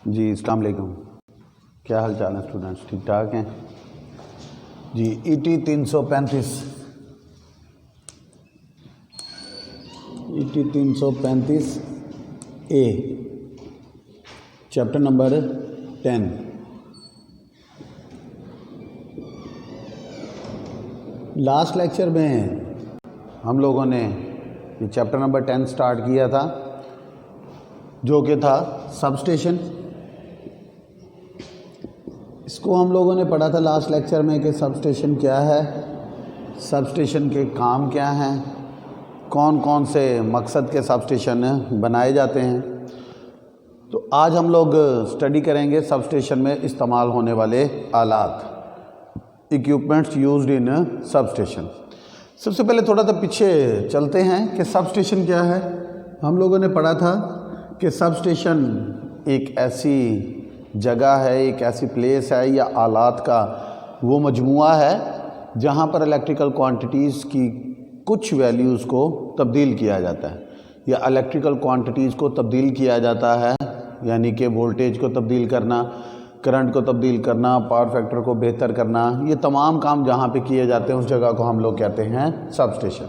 जी अस्सलाम वालेकुम। क्या हाल चाल है स्टूडेंट्स, ठीक ठाक हैं जी। ईटी 335 ए चैप्टर नंबर 10। लास्ट लेक्चर में हम लोगों ने ये चैप्टर नंबर 10 स्टार्ट किया था, जो कि था सबस्टेशन। इसको हम लोगों ने पढ़ा था लास्ट लेक्चर में कि सबस्टेशन क्या है, सबस्टेशन के काम क्या हैं, कौन कौन से मकसद के सबस्टेशन बनाए जाते हैं। तो आज हम लोग स्टडी करेंगे सबस्टेशन में इस्तेमाल होने वाले आलात, इक्विपमेंट्स यूज्ड इन सबस्टेशन। सबसे पहले थोड़ा सा पीछे चलते हैं कि सबस्टेशन क्या है। हम लोगों ने पढ़ा था कि सबस्टेशन एक ऐसी जगह है, एक ऐसी प्लेस है या आलात का वो मजमुआ है जहाँ पर इलेक्ट्रिकल क्वांटिटीज़ की कुछ वैल्यूज़ को तब्दील किया जाता है, या इलेक्ट्रिकल क्वांटिटीज़ को तब्दील किया जाता है, यानी कि वोल्टेज को तब्दील करना, करंट को तब्दील करना, पावर फैक्टर को बेहतर करना, ये तमाम काम जहाँ पे किए जाते हैं उस जगह को हम लोग कहते हैं सबस्टेशन।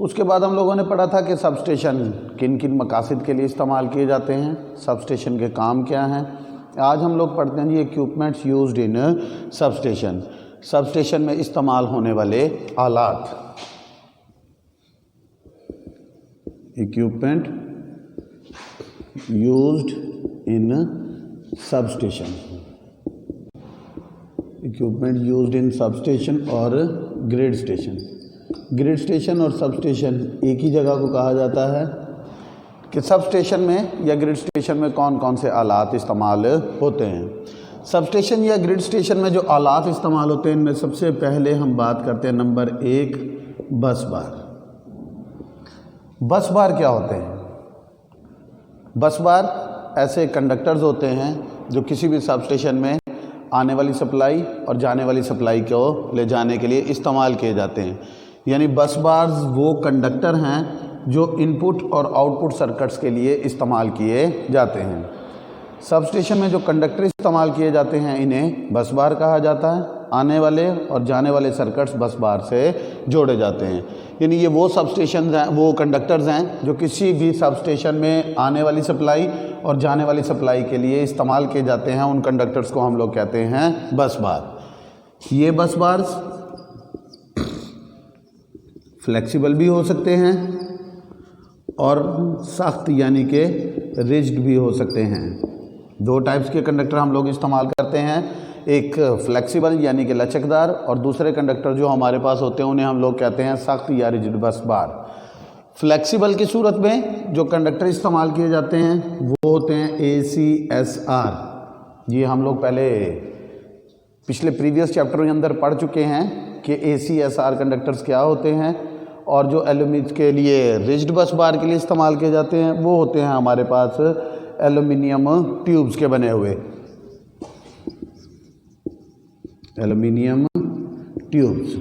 उसके बाद हम लोगों ने पढ़ा था कि सबस्टेशन किन किन मकासद के लिए इस्तेमाल किए जाते हैं, सबस्टेशन के काम क्या हैं। आज हम लोग पढ़ते हैं जी equipments used in substation, substation में इस्तेमाल होने वाले आलात। Equipment used in substation, equipment used in substation और ग्रिड स्टेशन। ग्रिड स्टेशन और सबस्टेशन एक ही जगह को कहा जाता है कि सबस्टेशन में या ग्रिड स्टेशन में कौन कौन से आलात इस्तेमाल होते हैं। सबस्टेशन या ग्रिड स्टेशन में जो आलात इस्तेमाल होते हैं इनमें सबसे पहले हम बात करते हैं नंबर 1 बस बार। बस बार क्या होते हैं? बस बार ऐसे कंडक्टर्स होते हैं जो किसी भी सबस्टेशन में आने वाली सप्लाई और जाने वाली सप्लाई को ले जाने के लिए इस्तेमाल किए जाते हैं। यानी बस बार्स वो कंडक्टर हैं जो इनपुट और आउटपुट सर्किट्स के लिए इस्तेमाल किए जाते हैं। सबस्टेशन में जो कंडक्टर इस्तेमाल किए जाते हैं इन्हें बस बार कहा जाता है। आने वाले और जाने वाले सर्किट्स बस बार से जोड़े जाते हैं। यानी ये वो सबस्टेशन हैं, वो कंडक्टर्स हैं जो किसी भी सबस्टेशन में आने वाली सप्लाई और जाने वाली सप्लाई के लिए इस्तेमाल किए जाते हैं। उन कंडक्टर्स को हम लोग कहते हैं बस बार। ये बस बार्स फ्लेक्सिबल भी हो सकते हैं और सख्त यानी कि रिजिड भी हो सकते हैं। दो टाइप्स के कंडक्टर हम लोग इस्तेमाल करते हैं, एक फ्लेक्सिबल यानी कि लचकदार, और दूसरे कंडक्टर जो हमारे पास होते हैं उन्हें हम लोग कहते हैं सख्त या रिजिड बस बार। फ्लेक्सिबल की सूरत में जो कंडक्टर इस्तेमाल किए जाते हैं वो होते हैं ACSR। ये हम लोग पहले पिछले प्रीवियस चैप्टर के अंदर पढ़ चुके हैं कि ACSR कंडक्टर्स क्या होते हैं। और जो एल्यूमिनियम के लिए रिजिड बस बार के लिए इस्तेमाल किए जाते हैं वो होते हैं हमारे पास एल्यूमिनियम ट्यूब्स के बने हुए, एल्यूमिनियम ट्यूब्स।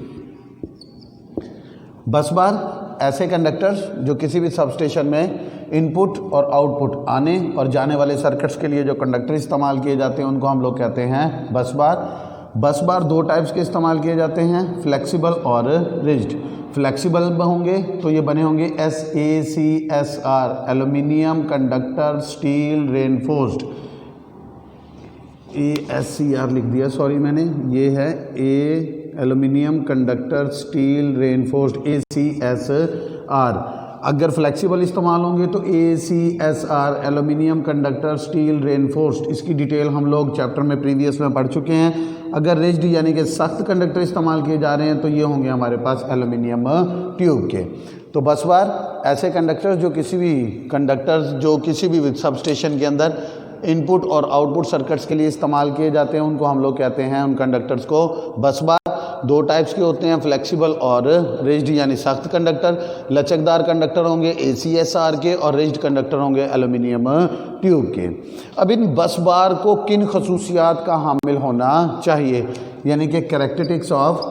बस बार ऐसे कंडक्टर्स जो किसी भी सबस्टेशन में इनपुट और आउटपुट आने और जाने वाले सर्किट्स के लिए जो कंडक्टर इस्तेमाल किए जाते हैं उनको हम लोग कहते हैं बस बार। बस बार दो टाइप्स के इस्तेमाल किए जाते हैं, फ्लेक्सिबल और रिजिड। फ्लेक्सिबल होंगे तो ये बने होंगे SACSR, aluminium conductor steel reinforced. ASCR लिख दिया, सॉरी मैंने, ये है aluminium conductor steel reinforced ACSR। अगर फ्लेक्सिबल इस्तेमाल होंगे तो ACSR, aluminium conductor steel reinforced. इसकी डिटेल हम लोग चैप्टर में प्रीवियस में पढ़ चुके हैं। अगर रिजिड यानी कि सख्त कंडक्टर इस्तेमाल किए जा रहे हैं तो ये होंगे हमारे पास एल्यूमिनियम ट्यूब के। तो बस बार ऐसे कंडक्टर्स जो किसी भी सबस्टेशन के अंदर इनपुट और आउटपुट सर्किट्स के लिए इस्तेमाल किए जाते हैं उनको हम लोग कहते हैं, उन कंडक्टर्स को बस बार। दो टाइप्स के होते हैं, फ्लेक्सिबल और रिजिड यानी सख्त कंडक्टर। लचकदार कंडक्टर होंगे ACSR के और रिजिड कंडक्टर होंगे एल्यूमिनियम ट्यूब के। अब इन बस बार को किन खसूसियात का हामिल होना चाहिए, यानी कि कैरेक्टरिस्टिक्स ऑफ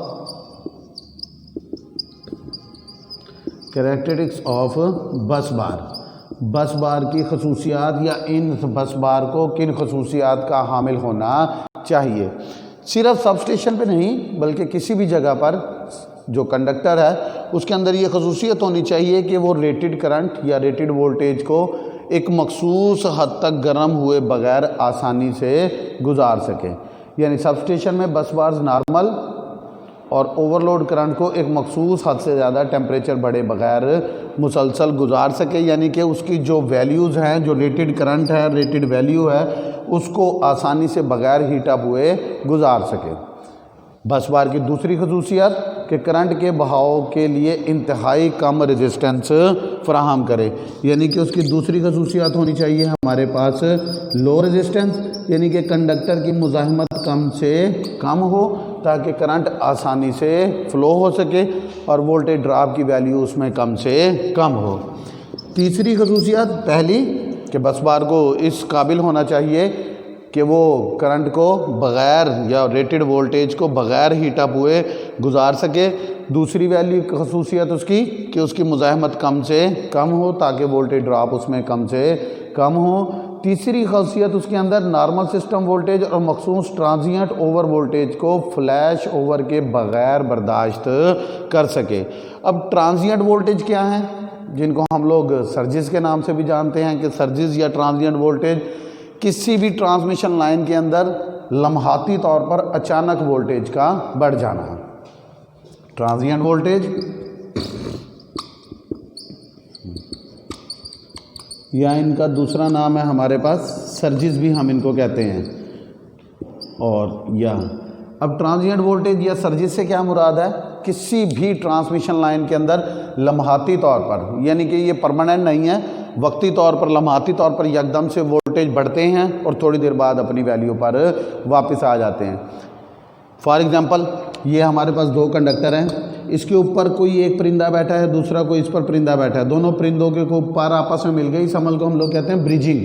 बस बार। बस बार की खसूसियात या इन बस बार को किन खसूसियात का हामिल होना चाहिए। सिर्फ सब स्टेशन पे नहीं बल्कि किसी भी जगह पर जो कंडक्टर है उसके अंदर ये खसूसियत होनी चाहिए कि वो रेटेड करंट या रेटेड वोल्टेज को एक मखसूस हद तक गर्म हुए बगैर आसानी से गुजार सके। यानी सब स्टेशन में बस बार्स नॉर्मल और ओवरलोड करंट को एक मखसूस हद से ज़्यादा टेम्परेचर बढ़े बगैर मुसलसल गुजार सके, यानी कि उसकी जो वैल्यूज़ हैं, जो रेटेड करंट है, रेटेड वैल्यू है, उसको आसानी से बगैर हीट अप हुए गुजार सके। बस बार की दूसरी खसूसियत कि करंट के बहाव के लिए इंतहाई कम रेजिस्टेंस फराहम करे, यानी कि उसकी दूसरी खसूसियत होनी चाहिए हमारे पास लो रेजिस्टेंस, यानी कि कंडक्टर की मुज़ाहमत कम से कम हो ताकि करंट आसानी से फ़्लो हो सके और वोल्टेज ड्रॉप की वैल्यू उसमें कम से कम हो। तीसरी खसूसियत पहली कि बस बार को इस काबिल होना चाहिए कि वो करंट को बग़ैर या रेटेड वोल्टेज को बग़ैर हीट अप हुए गुजार सके। दूसरी वैल्यू खसूसियत उसकी कि उसकी मुज़ाहमत कम से कम हो ताकि वोल्टेज ड्रॉप उसमें कम से कम हो। तीसरी खासियत उसके अंदर नॉर्मल सिस्टम वोल्टेज और मखसूस ट्रांजिएंट ओवर वोल्टेज को फ्लैश ओवर के बग़ैर बर्दाश्त कर सके। अब ट्रांजिएंट वोल्टेज क्या है, जिनको हम लोग सर्जिस के नाम से भी जानते हैं कि सर्जिस या ट्रांजिएंट वोल्टेज किसी भी ट्रांसमिशन लाइन के अंदर लम्हाती तौर पर अचानक वोल्टेज का बढ़ जाना। ट्रांजिएंट वोल्टेज या इनका दूसरा नाम है हमारे पास सर्जिस भी हम इनको कहते हैं। और या अब ट्रांजिएंट वोल्टेज या सर्जिस से क्या मुराद है, किसी भी ट्रांसमिशन लाइन के अंदर लम्हाती तौर पर, यानी कि ये परमानेंट नहीं है, वक्ती तौर पर लम्हाती तौर पर यकदम से वोल्टेज बढ़ते हैं और थोड़ी देर बाद अपनी वैल्यू पर वापस आ जाते हैं। फॉर एग्जांपल ये हमारे पास दो कंडक्टर हैं, इसके ऊपर कोई एक परिंदा बैठा है, दूसरा कोई इस पर परिंदा बैठा है, दोनों परिंदों के को पार आपस में मिल गई, इस अमल को हम लोग कहते हैं ब्रिजिंग।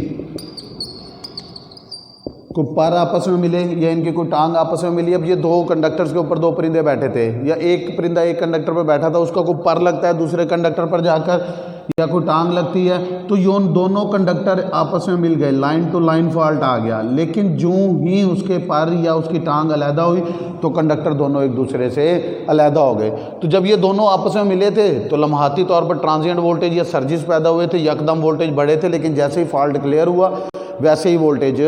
को पार आपस में मिले या इनकी कोई टांग आपस में मिली। अब ये दो कंडक्टर्स के ऊपर दो परिंदे बैठे थे या एक परिंदा एक कंडक्टर पर बैठा था, उसका कोई पर लगता है दूसरे कंडक्टर पर जाकर या कोई टांग लगती है, तो ये दोनों कंडक्टर आपस में मिल गए, लाइन टू लाइन फॉल्ट आ गया। लेकिन जो ही उसके पर या उसकी टांग अलहदा हुई तो कंडक्टर दोनों एक दूसरे से अलहदा हो गए। तो जब ये दोनों आपस में मिले थे तो लम्हाती तौर पर ट्रांजिएंट वोल्टेज या सर्जिस पैदा हुए थे, यकदम वोल्टेज बढ़े थे, लेकिन जैसे ही फॉल्ट क्लियर हुआ वैसे ही वोल्टेज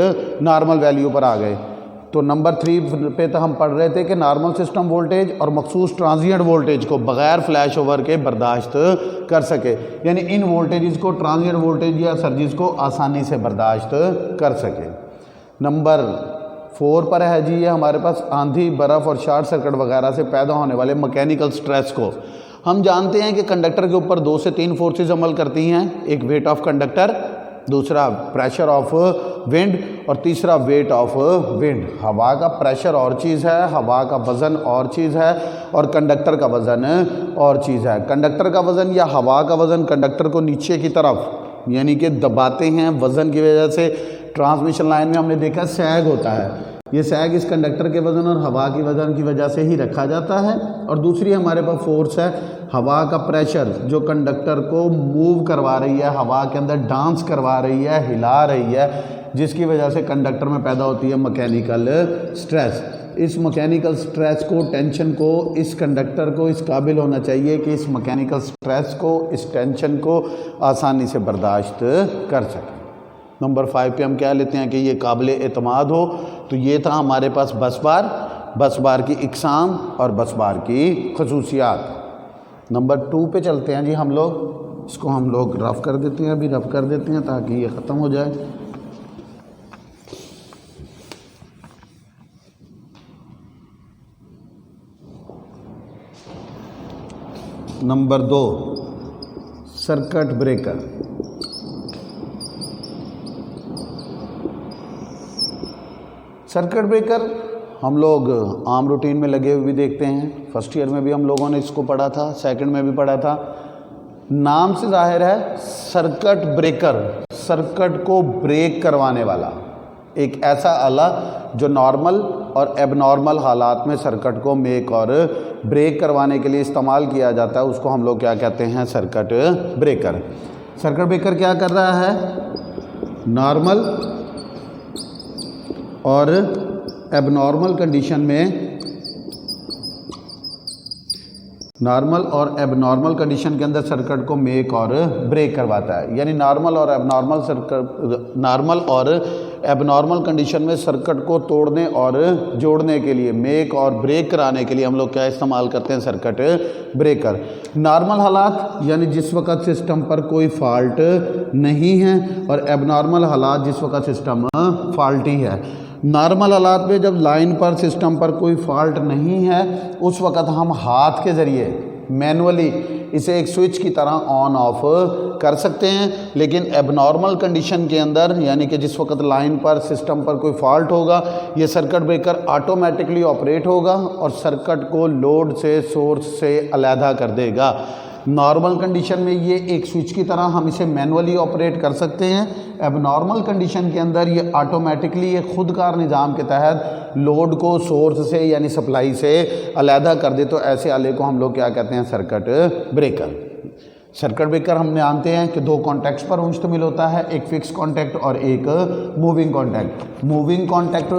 नॉर्मल वैल्यू पर आ गए। तो नंबर 3 पे तो हम पढ़ रहे थे कि नॉर्मल सिस्टम वोल्टेज और मखसूस ट्रांजिएंट वोल्टेज को बग़ैर फ्लैश ओवर के बर्दाश्त कर सके, यानी इन वोल्टेज को ट्रांजिएंट वोल्टेज या सर्जिस को आसानी से बर्दाश्त कर सके। नंबर 4 पर है जी ये हमारे पास आंधी, बर्फ़ और शॉर्ट सर्किट वगैरह से पैदा होने वाले मैकेनिकल स्ट्रेस को। हम जानते हैं कि कंडक्टर के ऊपर 2 से 3 फोर्सेज अमल करती हैं, एक वेट ऑफ कंडक्टर, दूसरा प्रेशर ऑफ विंड और तीसरा वेट ऑफ विंड। हवा का प्रेशर और चीज़ है, हवा का वज़न और चीज़ है और कंडक्टर का वज़न और चीज़ है। कंडक्टर का वज़न या हवा का वज़न कंडक्टर को नीचे की तरफ यानी कि दबाते हैं, वज़न की वजह से ट्रांसमिशन लाइन में हमने देखा सैग होता है, ये सैग इस कंडक्टर के वज़न और हवा की वज़न की वजह से ही रखा जाता है। और दूसरी हमारे पास फोर्स है हवा का प्रेशर, जो कंडक्टर को मूव करवा रही है, हवा के अंदर डांस करवा रही है, हिला रही है, जिसकी वजह से कंडक्टर में पैदा होती है मैकेनिकल स्ट्रेस। इस मैकेनिकल स्ट्रेस को, टेंशन को, इस कंडक्टर को इस काबिल होना चाहिए कि इस मैकेनिकल स्ट्रेस को, इस टेंशन को आसानी से बर्दाश्त कर सके। नंबर 5 पे हम क्या लेते हैं कि ये काबिल एतमाद हो। तो ये था हमारे पास बस बार की इकसाम और बस बार की खसूसियात। नंबर 2 पे चलते हैं जी हम लोग, इसको हम लोग रफ़ कर देते हैं, अभी रफ़ कर देते हैं ताकि ये ख़त्म हो जाए। Number 2 circuit breaker. Circuit breaker हम लोग आम रूटीन में लगे हुए भी देखते हैं, फर्स्ट ईयर में भी हम लोगों ने इसको पढ़ा था, सेकंड में भी पढ़ा था। नाम से जाहिर है सर्किट ब्रेकर, सर्किट को ब्रेक करवाने वाला एक ऐसा आला जो नॉर्मल और एबनॉर्मल हालात में सर्किट को मेक और ब्रेक करवाने के लिए इस्तेमाल किया जाता है, उसको हम लोग क्या कहते हैं, सर्किट ब्रेकर। सर्किट ब्रेकर क्या कर रहा है, नॉर्मल और एबनॉर्मल कंडीशन में, नॉर्मल और एबनॉर्मल कंडीशन के अंदर सर्किट को मेक और ब्रेक करवाता है। यानी नॉर्मल और एबनॉर्मल कंडीशन में सर्किट को तोड़ने और जोड़ने के लिए, मेक और ब्रेक कराने के लिए हम लोग क्या इस्तेमाल करते हैं, सर्किट ब्रेकर। नॉर्मल हालात यानी जिस वक्त सिस्टम पर कोई फॉल्ट नहीं है, और एबनॉर्मल हालात जिस वक्त सिस्टम फॉल्टी है। नॉर्मल हालात में जब लाइन पर सिस्टम पर कोई फॉल्ट नहीं है, उस वक्त हम हाथ के ज़रिए मैनुअली इसे एक स्विच की तरह ऑन ऑफ कर सकते हैं। लेकिन एबनॉर्मल कंडीशन के अंदर, यानी कि जिस वक्त लाइन पर सिस्टम पर कोई फॉल्ट होगा, ये सर्किट ब्रेकर ऑटोमेटिकली ऑपरेट होगा और सर्किट को लोड से, सोर्स से अलहदा कर देगा। नॉर्मल कंडीशन में ये एक स्विच की तरह हम इसे मैनुअली ऑपरेट कर सकते हैं। एबनॉर्मल कंडीशन के अंदर ये ऑटोमेटिकली, ये खुदकार निज़ाम के तहत लोड को सोर्स से यानी सप्लाई से अलहदा कर दे। तो ऐसे आले को हम लोग क्या कहते हैं, सर्किट ब्रेकर। सर्किट ब्रेकर हम जानते हैं कि दो कॉन्टैक्ट्स पर मुश्तमिल होता है, एक फिक्स कॉन्टैक्ट और एक मूविंग कॉन्टैक्ट। मूविंग कॉन्टैक्ट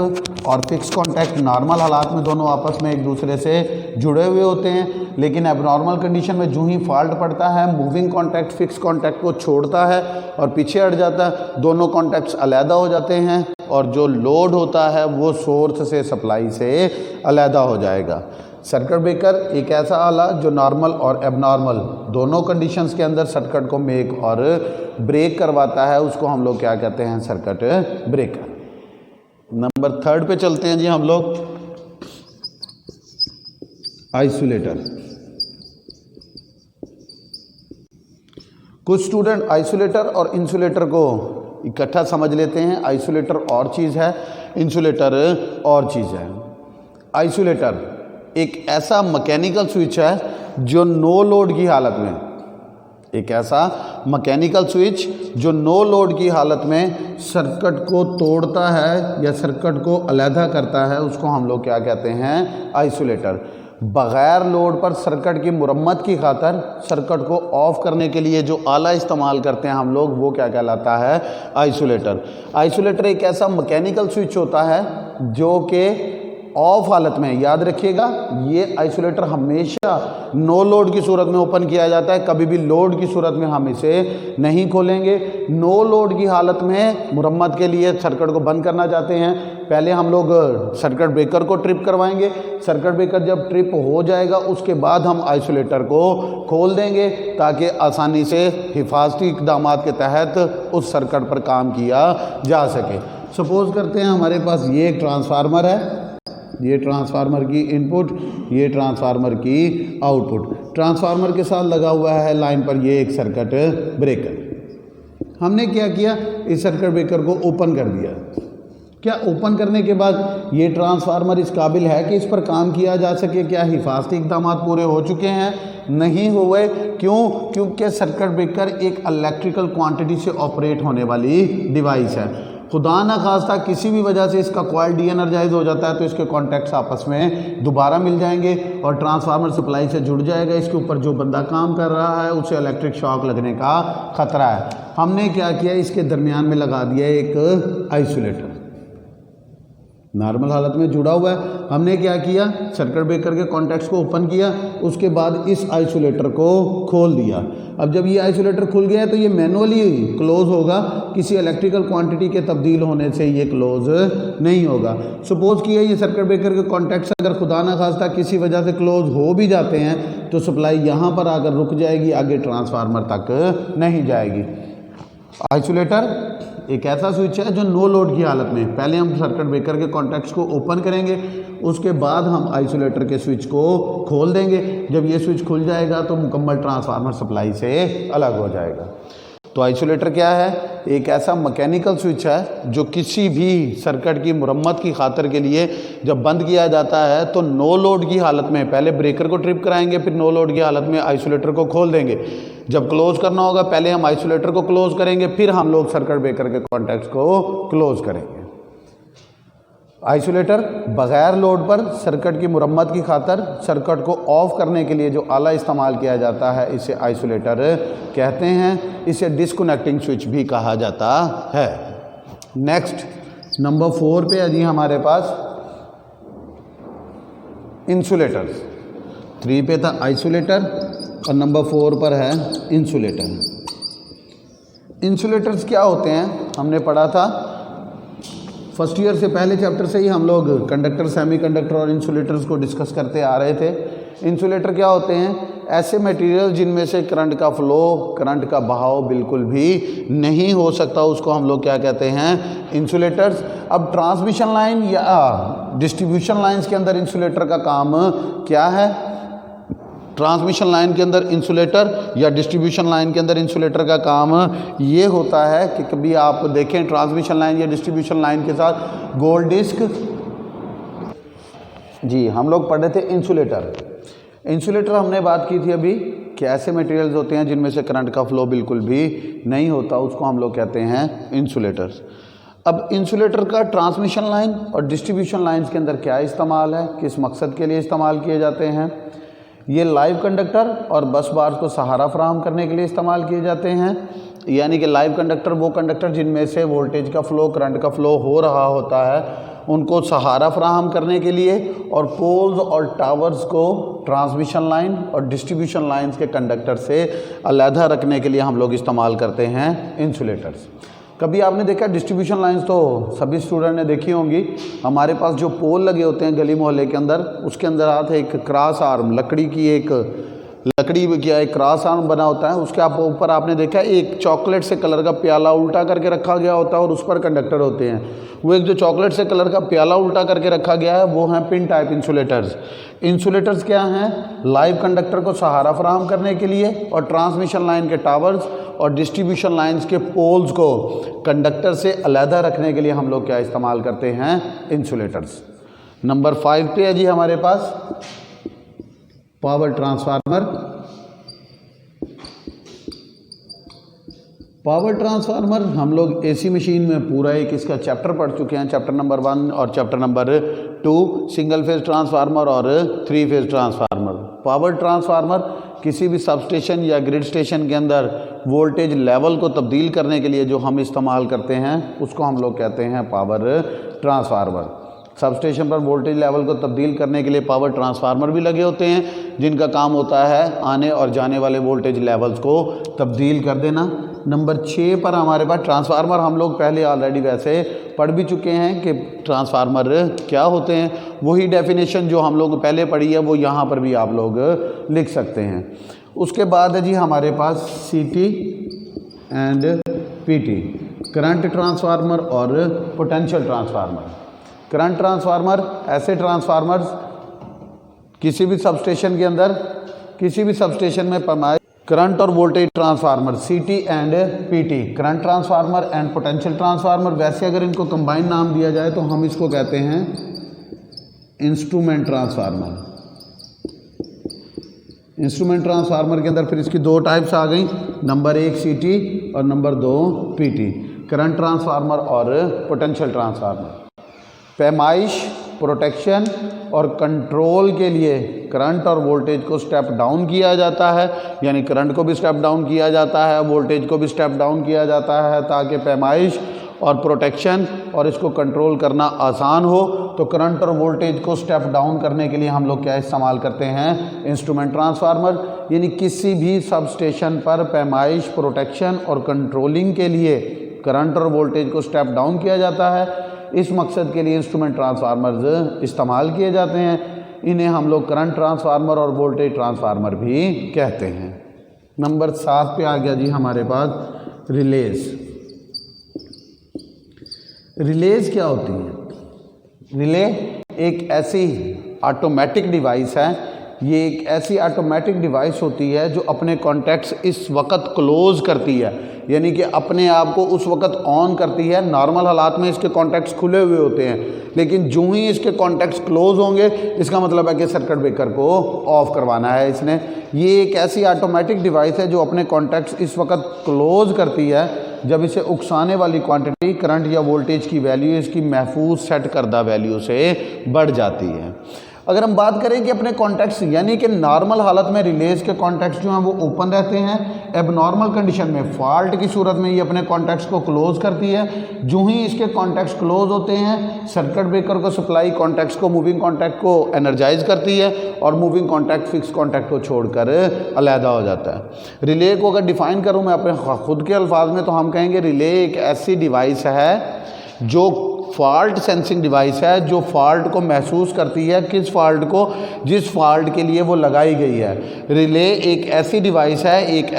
और फिक्स कॉन्टैक्ट नॉर्मल हालात में दोनों आपस में एक दूसरे से जुड़े हुए होते हैं, लेकिन एबनॉर्मल कंडीशन में जो ही फॉल्ट पड़ता है, मूविंग कॉन्टैक्ट फिक्स कॉन्टैक्ट को छोड़ता है और पीछे हट जाता है, दोनों कॉन्टैक्ट्स अलहदा हो जाते हैं और जो लोड होता है वो सोर्स से, सप्लाई से अलहदा हो जाएगा। सर्किट ब्रेकर एक ऐसा आला जो नॉर्मल और एबनॉर्मल दोनों कंडीशंस के अंदर सर्किट को मेक और ब्रेक करवाता है, उसको हम लोग क्या कहते हैं, सर्किट ब्रेकर। नंबर 3 पे चलते हैं जी हम लोग, आइसोलेटर। कुछ स्टूडेंट आइसोलेटर और इंसुलेटर को इकट्ठा समझ लेते हैं। आइसोलेटर और चीज़ है, इंसुलेटर और चीज़ है। आइसोलेटर एक ऐसा मैकेनिकल स्विच है जो नो लोड की हालत में, एक ऐसा मैकेनिकल स्विच जो नो लोड की हालत में सर्किट को तोड़ता है या सर्किट को अलहदा करता है, उसको हम लोग क्या कहते हैं, आइसोलेटर। बग़ैर लोड पर सर्किट की मुरम्मत की खातर सर्किट को ऑफ करने के लिए जो आला इस्तेमाल करते हैं हम लोग, वो क्या कहलाता है, आइसोलेटर। आइसोलेटर एक ऐसा मैकेनिकल स्विच होता है जो कि ऑफ हालत में, याद रखिएगा ये आइसोलेटर हमेशा नो लोड की सूरत में ओपन किया जाता है, कभी भी लोड की सूरत में हम इसे नहीं खोलेंगे। नो लोड की हालत में मुरम्मत के लिए सर्किट को बंद करना चाहते हैं, पहले हम लोग सर्किट ब्रेकर को ट्रिप करवाएंगे। सर्किट ब्रेकर जब ट्रिप हो जाएगा उसके बाद हम आइसोलेटर को खोल देंगे ताकि आसानी से हिफाजती इक़दाम के तहत उस सर्किट पर काम किया जा सके। सपोज़ करते हैं हमारे पास ये एक ट्रांसफार्मर है, ये ट्रांसफार्मर की इनपुट, ये ट्रांसफार्मर की आउटपुट। ट्रांसफार्मर के साथ लगा हुआ है लाइन पर ये एक सर्किट ब्रेकर। हमने क्या किया, इस सर्किट ब्रेकर को ओपन कर दिया। क्या ओपन करने के बाद ये ट्रांसफार्मर इस काबिल है कि इस पर काम किया जा सके? क्या हिफाजती इक़दाम पूरे हो चुके हैं? नहीं हुए। क्यों? क्योंकि सर्किट ब्रेकर एक इलेक्ट्रिकल क्वांटिटी से ऑपरेट होने वाली डिवाइस है। खुदा न खास्ता किसी भी वजह से इसका कॉइल डी एनर्जाइज हो जाता है तो इसके कॉन्टैक्ट्स आपस में दोबारा मिल जाएंगे और ट्रांसफार्मर सप्लाई से जुड़ जाएगा। इसके ऊपर जो बंदा काम कर रहा है उसे इलेक्ट्रिक शॉक लगने का ख़तरा है। हमने क्या किया, इसके दरमियान में लगा दिया एक आइसोलेटर, नॉर्मल हालत में जुड़ा हुआ है। हमने क्या किया, सर्किट ब्रेकर के कॉन्टैक्ट्स को ओपन किया, उसके बाद इस आइसोलेटर को खोल दिया। अब जब ये आइसोलेटर खुल गया है तो ये मैनुअली क्लोज़ होगा, किसी इलेक्ट्रिकल क्वांटिटी के तब्दील होने से ये क्लोज़ नहीं होगा। सपोज़ किया ये सर्किट ब्रेकर के कॉन्टैक्ट्स अगर खुदा न खास्ता किसी वजह से क्लोज़ हो भी जाते हैं तो सप्लाई यहाँ पर आकर रुक जाएगी, आगे ट्रांसफार्मर तक नहीं जाएगी। आइसोलेटर एक ऐसा स्विच है जो नो लोड की हालत में, पहले हम सर्किट ब्रेकर के कॉन्टैक्ट्स को ओपन करेंगे, उसके बाद हम आइसोलेटर के स्विच को खोल देंगे। जब ये स्विच खुल जाएगा तो मुकम्मल ट्रांसफार्मर सप्लाई से अलग हो जाएगा। तो आइसोलेटर क्या है, एक ऐसा मैकेनिकल स्विच है जो किसी भी सर्किट की मुरम्मत की खातिर के लिए जब बंद किया जाता है तो नो लोड की हालत में पहले ब्रेकर को ट्रिप कराएंगे, फिर नो लोड की हालत में आइसोलेटर को खोल देंगे। जब क्लोज़ करना होगा पहले हम आइसोलेटर को क्लोज़ करेंगे, फिर हम लोग सर्किट ब्रेकर के कॉन्टैक्ट्स को क्लोज़ करेंगे। आइसोलेटर बग़ैर लोड पर सर्किट की मुरम्मत की खातर सर्किट को ऑफ करने के लिए जो आला इस्तेमाल किया जाता है इसे आइसोलेटर कहते हैं। इसे डिस्कनेक्टिंग स्विच भी कहा जाता है। नेक्स्ट नंबर 4 पे है जी हमारे पास इंसुलेटर्स। 3 पे था आइसोलेटर और नंबर 4 पर है इंसुलेटर। इंसुलेटर्स क्या होते हैं हमने पढ़ा था फर्स्ट ईयर से, पहले चैप्टर से ही हम लोग कंडक्टर, सेमीकंडक्टर और इंसुलेटर्स को डिस्कस करते आ रहे थे। इंसुलेटर क्या होते हैं? ऐसे मटेरियल जिनमें से करंट का फ्लो, करंट का बहाव बिल्कुल भी नहीं हो सकता, उसको हम लोग क्या कहते हैं? इंसुलेटर्स। अब ट्रांसमिशन लाइन या डिस्ट्रीब्यूशन लाइन्स के अंदर इंसुलेटर का काम क्या है? ट्रांसमिशन लाइन के अंदर इंसुलेटर या डिस्ट्रीब्यूशन लाइन के अंदर इंसुलेटर का काम ये होता है कि कभी आप देखें ट्रांसमिशन लाइन या डिस्ट्रीब्यूशन लाइन के साथ गोल्ड डिस्क, जी हम लोग पढ़े थे इंसुलेटर। इंसुलेटर हमने बात की थी अभी कि ऐसे मटेरियल्स होते हैं जिनमें से करंट का फ्लो बिल्कुल भी नहीं होता, उसको हम लोग कहते हैं इंसुलेटर्स। अब इंसुलेटर का ट्रांसमिशन लाइन और डिस्ट्रीब्यूशन लाइन्स के अंदर क्या इस्तेमाल है, किस मकसद के लिए इस्तेमाल किए जाते हैं? ये लाइव कंडक्टर और बस बार्स को सहारा फराहम करने के लिए इस्तेमाल किए जाते हैं। यानी कि लाइव कंडक्टर वो कंडक्टर जिनमें से वोल्टेज का फ़्लो, करंट का फ़्लो हो रहा होता है, उनको सहारा फराहम करने के लिए, और पोल्स और टावर्स को ट्रांसमिशन लाइन और डिस्ट्रीब्यूशन लाइन्स के कंडक्टर से अलहदा रखने के लिए हम लोग इस्तेमाल करते हैं इंसुलेटर्स। कभी आपने देखा डिस्ट्रीब्यूशन लाइंस तो सभी स्टूडेंट ने देखी होंगी। हमारे पास जो पोल लगे होते हैं गली मोहल्ले के अंदर, उसके अंदर आता है एक क्रॉस आर्म, लकड़ी का एक क्रॉस आर्म बना होता है। उसके ऊपर आपने देखा एक चॉकलेट से कलर का प्याला उल्टा करके रखा गया होता है और उस पर कंडक्टर होते हैं। वो एक जो चॉकलेट से कलर का प्याला उल्टा करके रखा गया है वो हैं पिन टाइप इंसुलेटर्स। इंसुलेटर्स क्या हैं? लाइव कंडक्टर को सहारा फराहम करने के लिए और ट्रांसमिशन लाइन के टावर्स और डिस्ट्रीब्यूशन लाइंस के पोल्स को कंडक्टर से अलहदा रखने के लिए हम लोग क्या इस्तेमाल करते हैं? इंसुलेटर्स। नंबर 5 पे है जी हमारे पास पावर ट्रांसफार्मर। पावर ट्रांसफार्मर हम लोग एसी मशीन में पूरा एक इसका चैप्टर पढ़ चुके हैं, चैप्टर नंबर 1 और chapter number 2, single phase transformer और 3 फेज ट्रांसफार्मर। पावर ट्रांसफार्मर किसी भी सबस्टेशन या ग्रिड स्टेशन के अंदर वोल्टेज लेवल को तब्दील करने के लिए जो हम इस्तेमाल करते हैं उसको हम लोग कहते हैं पावर ट्रांसफार्मर। सबस्टेशन पर वोल्टेज लेवल को तब्दील करने के लिए पावर ट्रांसफार्मर भी लगे होते हैं जिनका काम होता है आने और जाने वाले वोल्टेज लेवल्स को तब्दील कर देना। नंबर 6 पर हमारे पास ट्रांसफार्मर हम लोग पहले ऑलरेडी वैसे पढ़ भी चुके हैं कि ट्रांसफार्मर क्या होते हैं। वही डेफिनेशन जो हम लोग पहले पढ़ी है वो यहाँ पर भी आप लोग लिख सकते हैं। उसके बाद है जी हमारे पास CT and PT, current transformer और पोटेंशियल ट्रांसफार्मर। करंट ट्रांसफार्मर ऐसे ट्रांसफार्मर्स किसी भी सबस्टेशन के अंदर, किसी भी सबस्टेशन में पैमाइश करंट और voltage transformer CT and PT, current transformer and potential transformer. वैसे अगर इनको कंबाइन नाम दिया जाए तो हम इसको कहते हैं इंस्ट्रूमेंट ट्रांसफार्मर। इंस्ट्रूमेंट ट्रांसफार्मर के अंदर फिर इसकी 2 टाइप्स आ गई, नंबर 1 CT और नंबर 2 PT, करंट ट्रांसफार्मर और पोटेंशियल ट्रांसफार्मर। पैमाइश, प्रोटेक्शन और कंट्रोल के लिए करंट और वोल्टेज को स्टेप डाउन किया जाता है, यानी करंट को भी स्टेप डाउन किया जाता है, वोल्टेज को भी स्टेप डाउन किया जाता है ताकि पैमाइश और प्रोटेक्शन और इसको कंट्रोल करना आसान हो। तो करंट और वोल्टेज को स्टेप डाउन करने के लिए हम लोग क्या इस्तेमाल करते हैं? Instrument transformer. यानी किसी भी सब स्टेशन पर पैमाइश, प्रोटेक्शन और कंट्रोलिंग के लिए करंट और वोल्टेज को स्टेप डाउन किया जाता है। इस मकसद के लिए इंस्ट्रूमेंट ट्रांसफार्मर्स इस्तेमाल किए जाते हैं। इन्हें हम लोग करंट ट्रांसफार्मर और वोल्टेज ट्रांसफार्मर भी कहते हैं। नंबर 7 पे आ गया जी हमारे पास रिलेज। रिलेज क्या होती है? रिले एक ऐसी ऑटोमेटिक डिवाइस है, ये एक ऐसी ऑटोमेटिक डिवाइस होती है जो अपने कॉन्टैक्ट्स इस वक्त क्लोज़ करती है, यानी कि अपने आप को उस वक्त ऑन करती है। नॉर्मल हालात में इसके कॉन्टैक्ट्स खुले हुए होते हैं, लेकिन जो ही इसके कॉन्टैक्ट्स क्लोज़ होंगे इसका मतलब है कि सर्किट ब्रेकर को ऑफ़ करवाना है इसने। ये एक ऐसी ऑटोमेटिक डिवाइस है जो अपने कॉन्टैक्ट्स इस वक्त क्लोज़ करती है जब इसे उकसाने वाली क्वांटिटी करंट या वोल्टेज की वैल्यू इसकी महफूज सेट करदा वैल्यू से बढ़ जाती है। अगर हम बात करें कि अपने कॉन्टैक्ट्स यानी कि नॉर्मल हालत में रिलेज के कॉन्टैक्ट्स जो हैं वो ओपन रहते हैं, एबनॉर्मल कंडीशन में फॉल्ट की सूरत में ये अपने कॉन्टैक्ट्स को क्लोज करती है। जो ही इसके कॉन्टैक्ट्स क्लोज होते हैं सर्किट ब्रेकर को सप्लाई कॉन्टैक्ट्स को मूविंग कॉन्टैक्ट को एनर्जाइज करती है और मूविंग कॉन्टैक्ट फिक्स कॉन्टैक्ट को छोड़कर अलहदा हो जाता है। रिले को अगर डिफ़ाइन करूँ मैं अपने खुद के अल्फाज में तो हम कहेंगे रिले एक ऐसी डिवाइस है जो फॉल्ट सेंसिंग डिवाइस है, जो फॉल्ट को महसूस करती है, किस फॉल्ट को, जिस फॉल्ट के लिए वो लगाई गई है। रिले एक ऐसी डिवाइस है, एक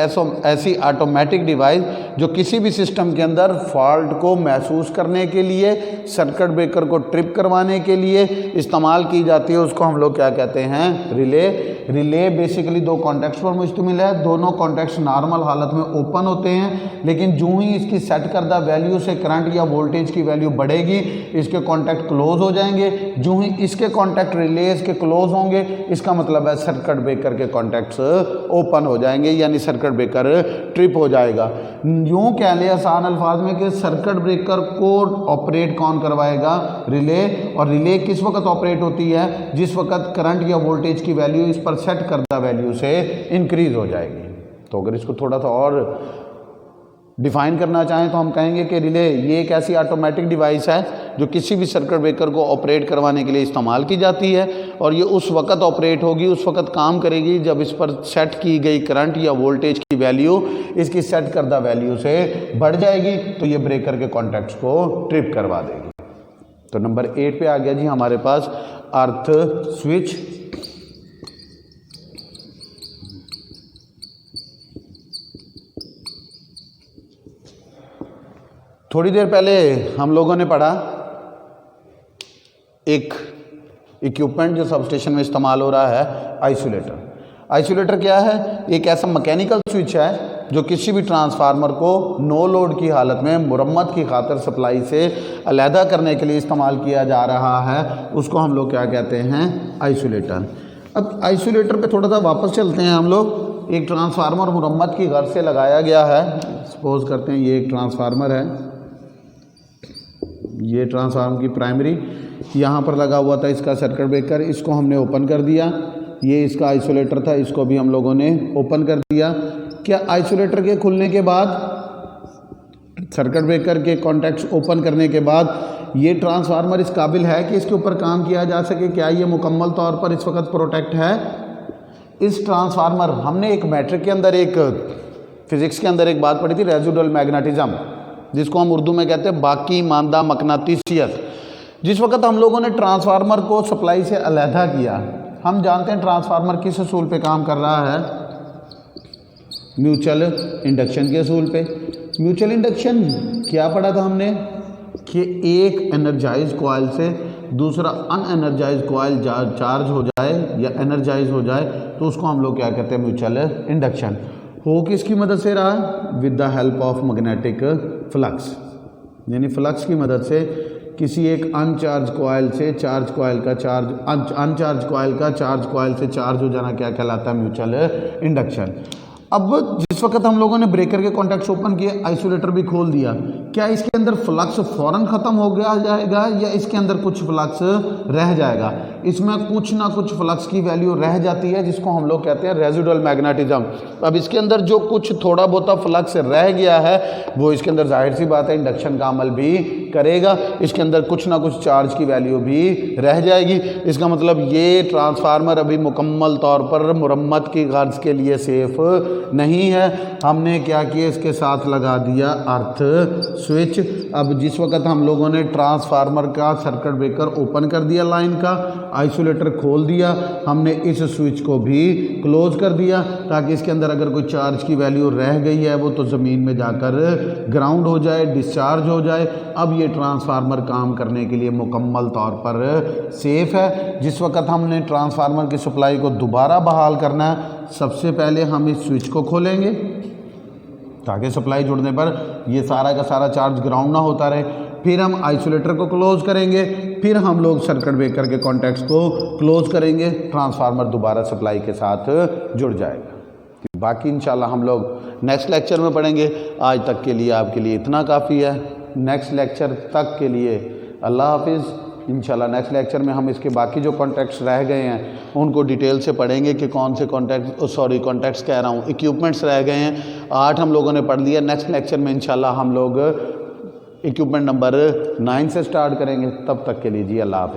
ऐसी ऑटोमेटिक डिवाइस जो किसी भी सिस्टम के अंदर फॉल्ट को महसूस करने के लिए, सर्किट ब्रेकर को ट्रिप करवाने के लिए इस्तेमाल की जाती है। उसको हम लोग क्या कहते हैं? रिले। रिले बेसिकली दो कॉन्टैक्ट्स पर मुश्तमिल है। दोनों कॉन्टैक्ट्स नॉर्मल हालत में ओपन होते हैं, लेकिन जो ही इसकी सेट करदा वैल्यू से करंट या वोल्टेज की वैल्यू बढ़ेगी इसके कॉन्टैक्ट क्लोज हो जाएंगे। जो ही इसके कॉन्टैक्ट रिलेज के क्लोज होंगे इसका मतलब है सर्किट ब्रेकर के कॉन्टैक्ट्स ओपन हो जाएंगे, यानी सर्किट ब्रेकर ट्रिप हो जाएगा। यूँ कह लें आसान अल्फाज में कि सर्किट ब्रेकर को ऑपरेट कौन करवाएगा? रिले। और रिले किस वक्त ऑपरेट होती है? जिस वक्त करंट या वोल्टेज की वैल्यू इस पर सेट करदा वैल्यू से इंक्रीज हो जाएगी। तो अगर इसको थोड़ा सा और डिफ़ाइन करना चाहें तो हम कहेंगे कि रिले ये एक ऐसी ऑटोमेटिक डिवाइस है जो किसी भी सर्किट ब्रेकर को ऑपरेट करवाने के लिए इस्तेमाल की जाती है, और ये उस वक्त ऑपरेट होगी, उस वक्त काम करेगी जब इस पर सेट की गई करंट या वोल्टेज की वैल्यू इसकी सेट करदा वैल्यू से बढ़ जाएगी, तो ये ब्रेकर के कॉन्टैक्ट्स को ट्रिप करवा देगी। तो नंबर 8 पे आ गया जी हमारे पास अर्थ स्विच। थोड़ी देर पहले हम लोगों ने पढ़ा एक इक्विपमेंट जो सबस्टेशन में इस्तेमाल हो रहा है, आइसोलेटर। आइसोलेटर क्या है? एक ऐसा मैकेनिकल स्विच है जो किसी भी ट्रांसफार्मर को नो लोड की हालत में मुरम्मत की खातिर सप्लाई से अलहदा करने के लिए इस्तेमाल किया जा रहा है। उसको हम लोग क्या कहते हैं? आइसोलेटर। अब आइसोलेटर पे थोड़ा सा वापस चलते हैं हम लोग। एक ट्रांसफार्मर मुरम्मत की गर्ज से लगाया गया है। सपोज करते हैं ये एक ट्रांसफार्मर है, ये ट्रांसफार्मर की प्राइमरी, यहाँ पर लगा हुआ था इसका सर्किट ब्रेकर, इसको हमने ओपन कर दिया। ये इसका आइसोलेटर था, इसको भी हम लोगों ने ओपन कर दिया। क्या आइसोलेटर के खुलने के बाद, सर्किट ब्रेकर के कॉन्टैक्ट्स ओपन करने के बाद ये ट्रांसफार्मर इस काबिल है कि इसके ऊपर काम किया जा सके? क्या ये मुकम्मल तौर पर इस वक्त प्रोटेक्ट है? इस ट्रांसफार्मर, हमने एक मैट्रिक के अंदर, एक फिज़िक्स के अंदर एक बात पढ़ी थी, रेजिडुअल मैग्नेटिज्म, जिसको हम उर्दू में कहते हैं बाकी मांदा मकनातीसियत। जिस वक्त हम लोगों ने ट्रांसफार्मर को सप्लाई से अलहदा किया, हम जानते हैं ट्रांसफार्मर किस असूल पे काम कर रहा है? म्यूचुअल इंडक्शन के असूल पे। म्यूचुअल इंडक्शन क्या पढ़ा था हमने? कि एक एनर्जाइज कॉइल से दूसरा अनएनर्जाइज कॉइल चार्ज हो जाए या एनर्जाइज हो जाए तो उसको हम लोग क्या कहते हैं? Mutual induction. हो किसकी मदद से रहा? With the help of magnetic flux, यानी फ्लक्स की मदद से किसी एक अनचार्ज कॉइल से चार्ज कॉइल का चार्ज, अनचार्ज कॉइल का चार्ज कॉइल से चार्ज हो जाना क्या कहलाता है? Mutual induction. अब जिस वक्त हम लोगों ने ब्रेकर के कॉन्टैक्ट्स ओपन किए, आइसोलेटर भी खोल दिया, क्या इसके अंदर फ्लक्स फ़ौरन ख़त्म हो गया जाएगा या इसके अंदर कुछ फ्लक्स रह जाएगा? इसमें कुछ ना कुछ फ्लक्स की वैल्यू रह जाती है, जिसको हम लोग कहते हैं रेजिडुअल मैग्नेटिज्म। अब इसके अंदर जो कुछ थोड़ा बहुत फ्लक्स रह गया है वो इसके अंदर जाहिर सी बात है इंडक्शन का अमल भी करेगा। इसके अंदर कुछ ना कुछ चार्ज की वैल्यू भी रह जाएगी। इसका मतलब ये ट्रांसफार्मर अभी मुकम्मल तौर पर मुरम्मत की गर्ज के लिए सेफ़ नहीं है। हमने क्या किया? इसके साथ लगा दिया अर्थ स्विच। अब जिस वक्त हम लोगों ने ट्रांसफार्मर का सर्किट ब्रेकर ओपन कर दिया, लाइन का आइसोलेटर खोल दिया, हमने इस स्विच को भी क्लोज कर दिया ताकि इसके अंदर अगर कोई चार्ज की वैल्यू रह गई है वो तो ज़मीन में जाकर ग्राउंड हो जाए, डिस्चार्ज हो जाए। अब ये ट्रांसफार्मर काम करने के लिए मुकम्मल तौर पर सेफ़ है। जिस वक्त हमने ट्रांसफार्मर की सप्लाई को दोबारा बहाल करना है, सबसे पहले हम इस स्विच को खोलेंगे ताकि सप्लाई जुड़ने पर ये सारा का सारा चार्ज ग्राउंड ना होता रहे। फिर हम आइसोलेटर को क्लोज करेंगे, फिर हम लोग सर्किट ब्रेकर के कॉन्टैक्ट्स को क्लोज करेंगे, ट्रांसफार्मर दोबारा सप्लाई के साथ जुड़ जाएगा। बाकी इंशाल्लाह हम लोग नेक्स्ट लेक्चर में पढ़ेंगे। आज तक के लिए आपके लिए इतना काफ़ी है। नेक्स्ट लेक्चर तक के लिए अल्लाह हाफिज़। इंशाल्लाह नेक्स्ट लेक्चर में हम इसके बाकी जो कॉन्टैक्ट्स रह गए हैं उनको डिटेल से पढ़ेंगे कि कौन से कॉन्टैक्ट्स कह रहा हूँ, इक्विपमेंट्स रह गए हैं। 8 हम लोगों ने पढ़ लिया। नेक्स्ट लेक्चर में इंशाल्लाह हम लोग इक्विपमेंट नंबर 9 से स्टार्ट करेंगे। तब तक के लिए जी अल्लाह हाफिज़।